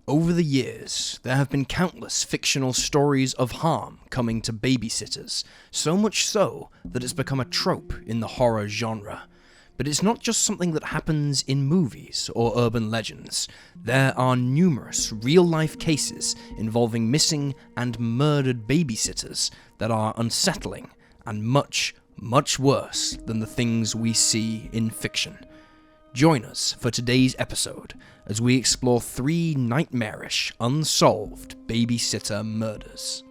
Over the years, there have been countless fictional stories of harm coming to babysitters, so much so that it's become a trope in the horror genre. But it's not just something that happens in movies or urban legends. There are numerous real-life cases involving missing and murdered babysitters that are unsettling and much, much worse than the things we see in fiction. Join us for today's episode as we explore 3 nightmarish, unsolved babysitter murders.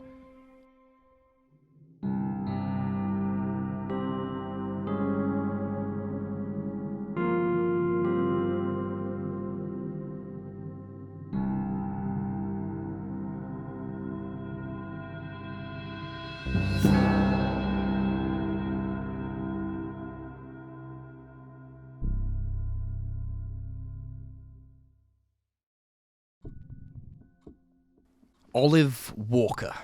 Olive Walker.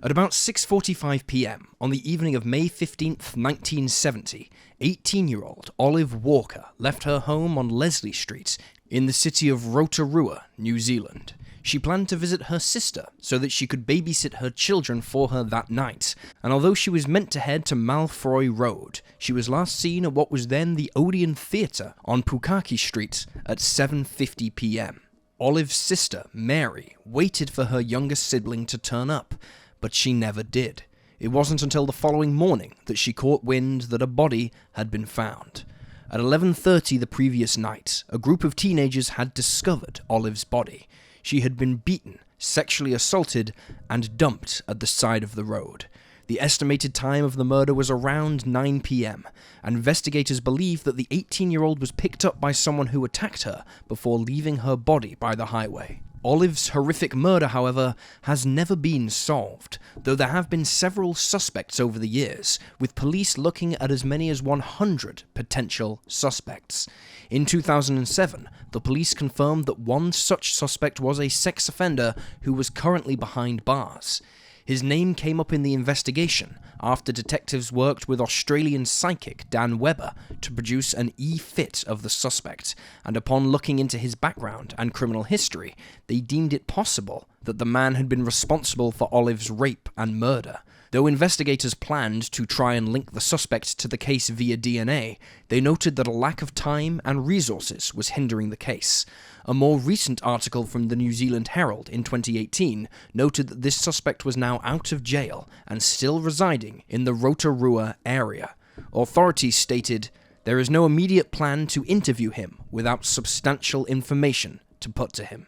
At about 6:45 p.m. on the evening of May 15th, 1970, 18-year-old Olive Walker left her home on Leslie Street in the city of Rotorua, New Zealand. She planned to visit her sister so that she could babysit her children for her that night, and although she was meant to head to Malfroy Road, she was last seen at what was then the Odeon Theatre on Pukaki Street at 7:50 p.m. Olive's sister, Mary, waited for her youngest sibling to turn up, but she never did. It wasn't until the following morning that she caught wind that a body had been found. At 11:30 the previous night, a group of teenagers had discovered Olive's body. She had been beaten, sexually assaulted, and dumped at the side of the road. The estimated time of the murder was around 9 p.m. Investigators believe that the 18-year-old was picked up by someone who attacked her before leaving her body by the highway. Olive's horrific murder, however, has never been solved, though there have been several suspects over the years, with police looking at as many as 100 potential suspects. In 2007, the police confirmed that one such suspect was a sex offender who was currently behind bars. His name came up in the investigation after detectives worked with Australian psychic Dan Webber to produce an e-fit of the suspect, and upon looking into his background and criminal history, they deemed it possible that the man had been responsible for Olive's rape and murder. Though investigators planned to try and link the suspect to the case via DNA, they noted that a lack of time and resources was hindering the case. A more recent article from the New Zealand Herald in 2018 noted that this suspect was now out of jail and still residing in the Rotorua area. Authorities stated, "There is no immediate plan to interview him without substantial information to put to him."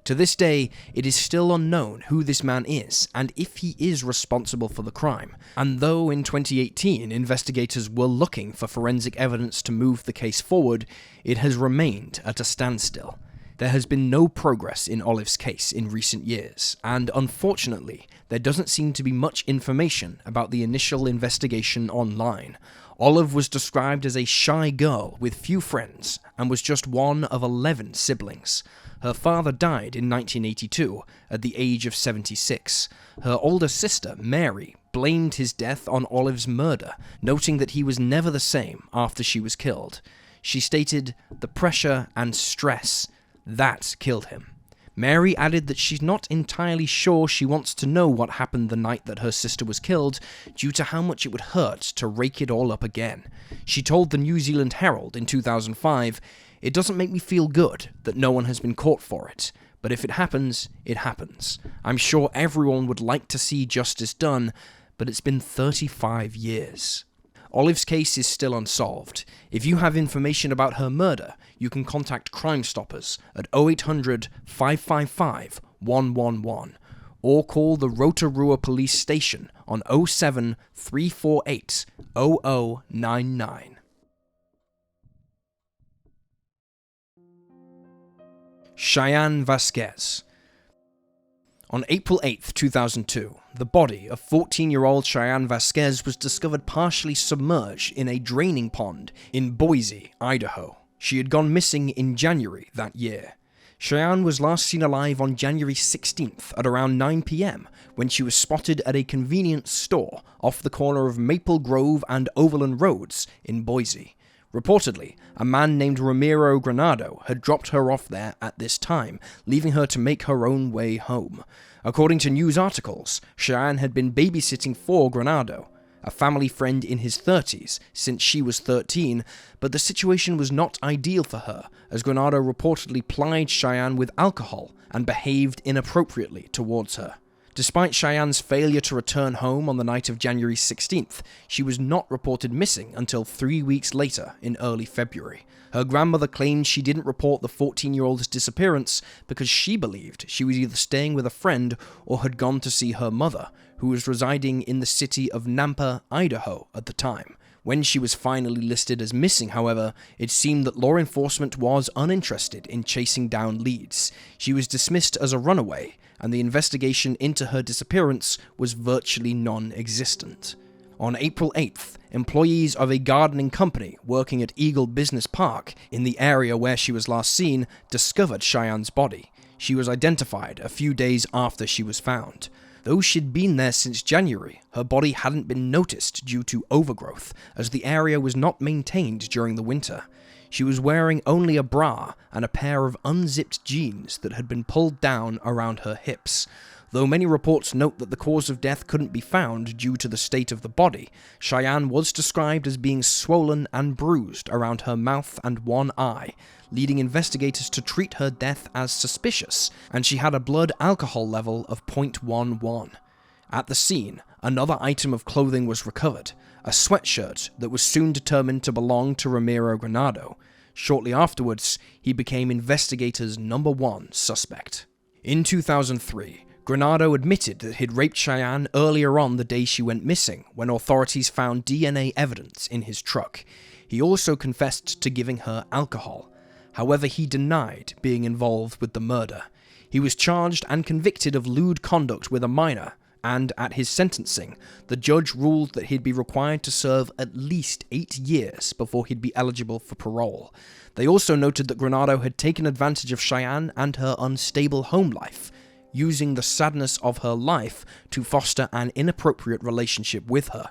To this day, it is still unknown who this man is and if he is responsible for the crime, and though in 2018 investigators were looking for forensic evidence to move the case forward, it has remained at a standstill. There has been no progress in Olive's case in recent years, and unfortunately, there doesn't seem to be much information about the initial investigation online. Olive was described as a shy girl with few friends and was just one of 11 siblings. Her father died in 1982 at the age of 76. Her older sister, Mary, blamed his death on Olive's murder, noting that he was never the same after she was killed. She stated, "The pressure and stress, that killed him." Mary added that she's not entirely sure she wants to know what happened the night that her sister was killed, due to how much it would hurt to rake it all up again. She told the New Zealand Herald in 2005, "It doesn't make me feel good that no one has been caught for it, but if it happens, it happens. I'm sure everyone would like to see justice done, but it's been 35 years. Olive's case is still unsolved. If you have information about her murder, you can contact Crime Stoppers at 0800 555 111 or call the Rotorua Police Station on 07 348 0099. Cheyenne Vasquez. On April 8, 2002, the body of 14-year-old Cheyenne Vasquez was discovered partially submerged in a draining pond in Boise, Idaho. She had gone missing in January that year. Cheyenne was last seen alive on January 16th at around 9 p.m. when she was spotted at a convenience store off the corner of Maple Grove and Overland Roads in Boise. Reportedly, a man named Ramiro Granado had dropped her off there at this time, leaving her to make her own way home. According to news articles, Cheyenne had been babysitting for Granado, a family friend in his 30s, since she was 13, but the situation was not ideal for her, as Granado reportedly plied Cheyenne with alcohol and behaved inappropriately towards her. Despite Cheyenne's failure to return home on the night of January 16th, she was not reported missing until 3 weeks later in early February. Her grandmother claimed she didn't report the 14-year-old's disappearance because she believed she was either staying with a friend or had gone to see her mother, who was residing in the city of Nampa, Idaho at the time. When she was finally listed as missing, however, it seemed that law enforcement was uninterested in chasing down leads. She was dismissed as a runaway, and the investigation into her disappearance was virtually non-existent. On April 8th, employees of a gardening company working at Eagle Business Park, in the area where she was last seen, discovered Cheyenne's body. She was identified a few days after she was found. Though she'd been there since January, her body hadn't been noticed due to overgrowth, as the area was not maintained during the winter. She was wearing only a bra and a pair of unzipped jeans that had been pulled down around her hips. Though many reports note that the cause of death couldn't be found due to the state of the body, Cheyenne was described as being swollen and bruised around her mouth and one eye, leading investigators to treat her death as suspicious, and she had a blood alcohol level of 0.11. At the scene, another item of clothing was recovered, a sweatshirt that was soon determined to belong to Ramiro Granado. Shortly afterwards, he became investigators' #1 suspect. In 2003, Granado admitted that he'd raped Cheyenne earlier on the day she went missing, when authorities found DNA evidence in his truck. He also confessed to giving her alcohol. However, he denied being involved with the murder. He was charged and convicted of lewd conduct with a minor, and at his sentencing, the judge ruled that he'd be required to serve at least 8 years before he'd be eligible for parole. They also noted that Granado had taken advantage of Cheyenne and her unstable home life, using the sadness of her life to foster an inappropriate relationship with her.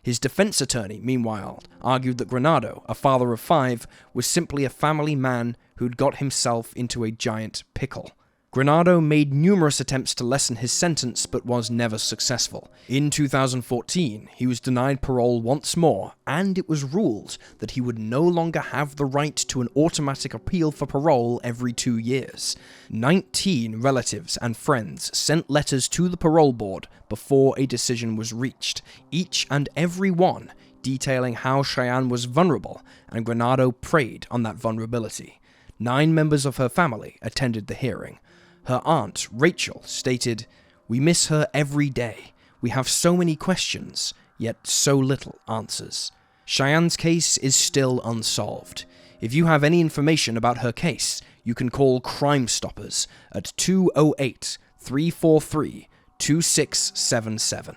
His defense attorney, meanwhile, argued that Granado, a father of 5, was simply a family man who'd got himself into a giant pickle. Granado made numerous attempts to lessen his sentence but was never successful. In 2014, he was denied parole once more, and it was ruled that he would no longer have the right to an automatic appeal for parole every 2 years. 19 relatives and friends sent letters to the parole board before a decision was reached, each and every one detailing how Cheyenne was vulnerable, and Granado preyed on that vulnerability. 9 members of her family attended the hearing. Her aunt, Rachel, stated, "We miss her every day. We have so many questions, yet so little answers. Cheyenne's case is still unsolved. If you have any information about her case, you can call Crime Stoppers at 208-343-2677.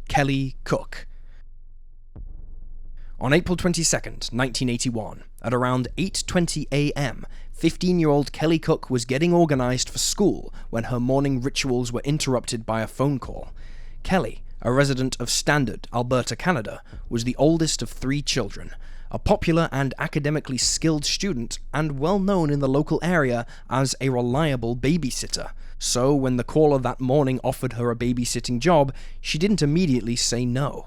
Kelly Cook. On April 22nd, 1981, at around 8:20 a.m., 15-year-old Kelly Cook was getting organized for school when her morning rituals were interrupted by a phone call. Kelly, a resident of Standard, Alberta, Canada, was the oldest of 3 children, a popular and academically skilled student, and well known in the local area as a reliable babysitter. So when the caller that morning offered her a babysitting job, she didn't immediately say no.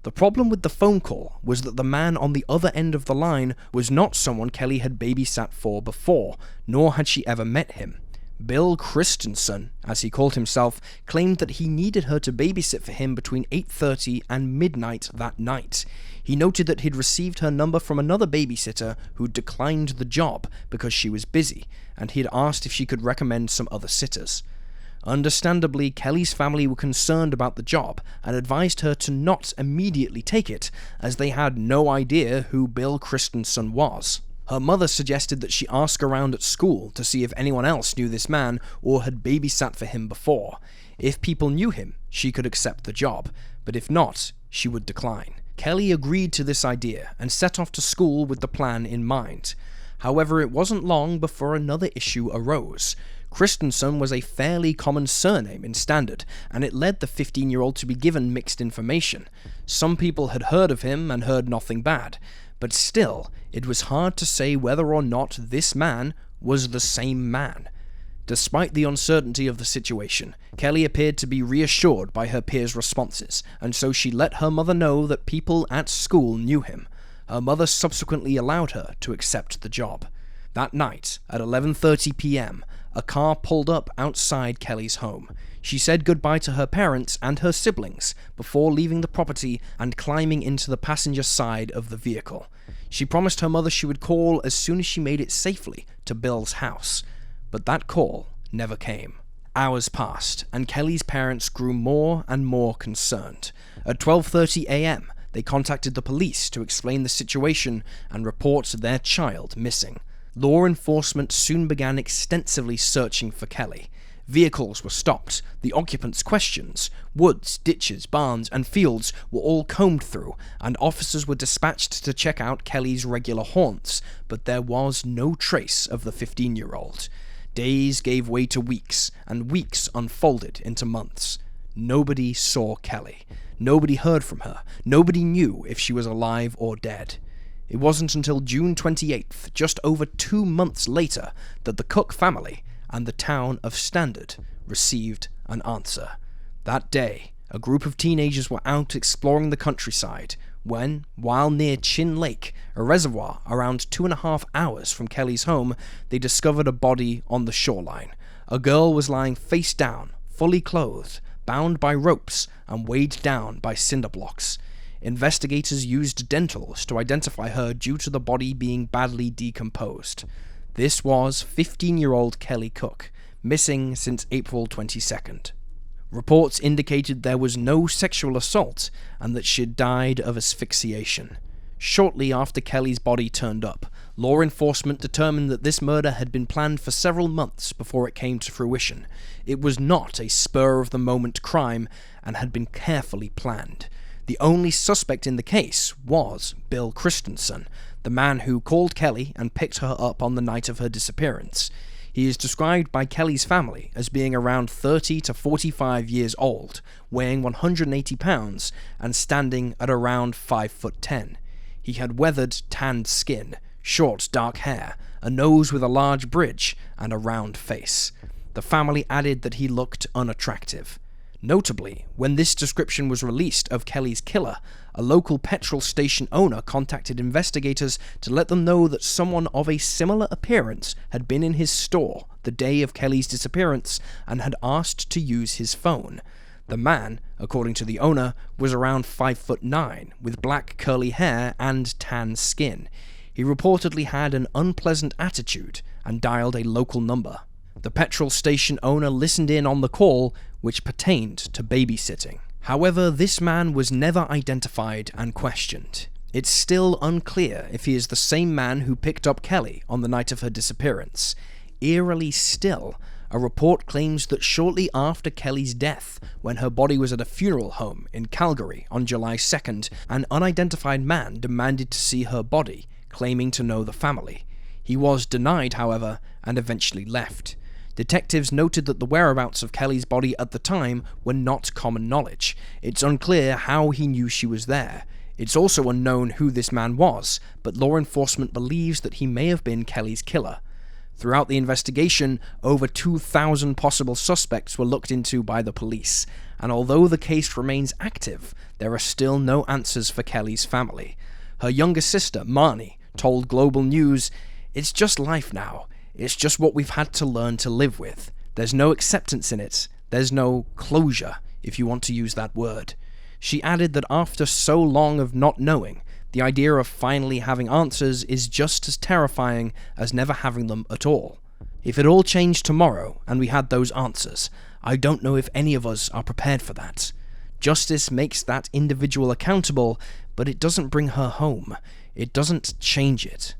The problem with the phone call was that the man on the other end of the line was not someone Kelly had babysat for before, nor had she ever met him. Bill Christensen, as he called himself, claimed that he needed her to babysit for him between 8:30 and midnight that night. He noted that he'd received her number from another babysitter who declined the job because she was busy, and he'd asked if she could recommend some other sitters. Understandably, Kelly's family were concerned about the job and advised her to not immediately take it, as they had no idea who Bill Christensen was. Her mother suggested that she ask around at school to see if anyone else knew this man or had babysat for him before. If people knew him, she could accept the job, but if not, she would decline. Kelly agreed to this idea and set off to school with the plan in mind. However, it wasn't long before another issue arose. Christensen was a fairly common surname in Standard, and it led the 15-year-old to be given mixed information. Some people had heard of him and heard nothing bad, but still, it was hard to say whether or not this man was the same man. Despite the uncertainty of the situation, Kelly appeared to be reassured by her peers' responses, and so she let her mother know that people at school knew him. Her mother subsequently allowed her to accept the job. That night, at 11:30 p.m., a car pulled up outside Kelly's home. She said goodbye to her parents and her siblings before leaving the property and climbing into the passenger side of the vehicle. She promised her mother she would call as soon as she made it safely to Bill's house. But that call never came. Hours passed, and Kelly's parents grew more and more concerned. At 12:30 a.m., they contacted the police to explain the situation and report their child missing. Law enforcement soon began extensively searching for Kelly. Vehicles were stopped, the occupants' questions, woods, ditches, barns, and fields were all combed through, and officers were dispatched to check out Kelly's regular haunts, but there was no trace of the 15-year-old. Days gave way to weeks, and weeks unfolded into months. Nobody saw Kelly. Nobody heard from her. Nobody knew if she was alive or dead. It wasn't until June 28th, just over 2 months later, that the Cook family and the town of Standard received an answer. That day, a group of teenagers were out exploring the countryside when, while near Chin Lake, a reservoir around 2.5 hours from Kelly's home, they discovered a body on the shoreline. A girl was lying face down, fully clothed, bound by ropes, and weighed down by cinder blocks. Investigators used dentals to identify her due to the body being badly decomposed. This was 15-year-old Kelly Cook, missing since April 22nd. Reports indicated there was no sexual assault and that she died of asphyxiation. Shortly after Kelly's body turned up, law enforcement determined that this murder had been planned for several months before it came to fruition. It was not a spur-of-the-moment crime and had been carefully planned. The only suspect in the case was Bill Christensen, the man who called Kelly and picked her up on the night of her disappearance. He is described by Kelly's family as being around 30 to 45 years old, weighing 180 pounds, and standing at around 5'10". He had weathered, tanned skin, short, dark hair, a nose with a large bridge, and a round face. The family added that he looked unattractive. Notably, when this description was released of Kelly's killer, a local petrol station owner contacted investigators to let them know that someone of a similar appearance had been in his store the day of Kelly's disappearance and had asked to use his phone. The man, according to the owner, was around 5'9", with black curly hair and tan skin. He reportedly had an unpleasant attitude and dialed a local number. The petrol station owner listened in on the call, which pertained to babysitting. However, this man was never identified and questioned. It's still unclear if he is the same man who picked up Kelly on the night of her disappearance. Eerily still, a report claims that shortly after Kelly's death, when her body was at a funeral home in Calgary on July 2nd, an unidentified man demanded to see her body, claiming to know the family. He was denied, however, and eventually left. Detectives noted that the whereabouts of Kelly's body at the time were not common knowledge. It's unclear how he knew she was there. It's also unknown who this man was, but law enforcement believes that he may have been Kelly's killer. Throughout the investigation, over 2,000 possible suspects were looked into by the police, and although the case remains active, there are still no answers for Kelly's family. Her younger sister, Marnie, told Global News, "It's just life now. It's just what we've had to learn to live with. There's no acceptance in it. There's no closure, if you want to use that word." She added that after so long of not knowing, the idea of finally having answers is just as terrifying as never having them at all. If it all changed tomorrow and we had those answers, I don't know if any of us are prepared for that. Justice makes that individual accountable, but it doesn't bring her home. It doesn't change it.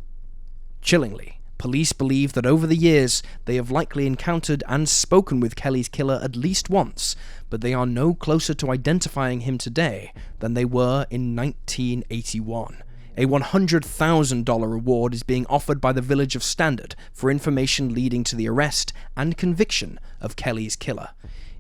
Chillingly, police believe that over the years, they have likely encountered and spoken with Kelly's killer at least once, but they are no closer to identifying him today than they were in 1981. A $100,000 reward is being offered by the Village of Standard for information leading to the arrest and conviction of Kelly's killer.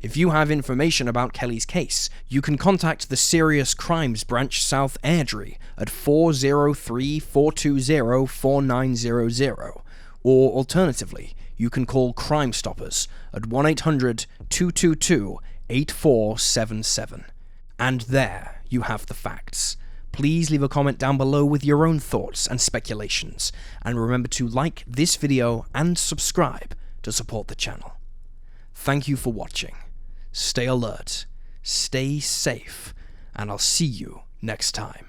If you have information about Kelly's case, you can contact the Serious Crimes Branch South Airdrie at 403-420-4900, or alternatively, you can call Crime Stoppers at 1-800-222-8477. And there you have the facts. Please leave a comment down below with your own thoughts and speculations, and remember to like this video and subscribe to support the channel. Thank you for watching. Stay alert, stay safe, and I'll see you next time.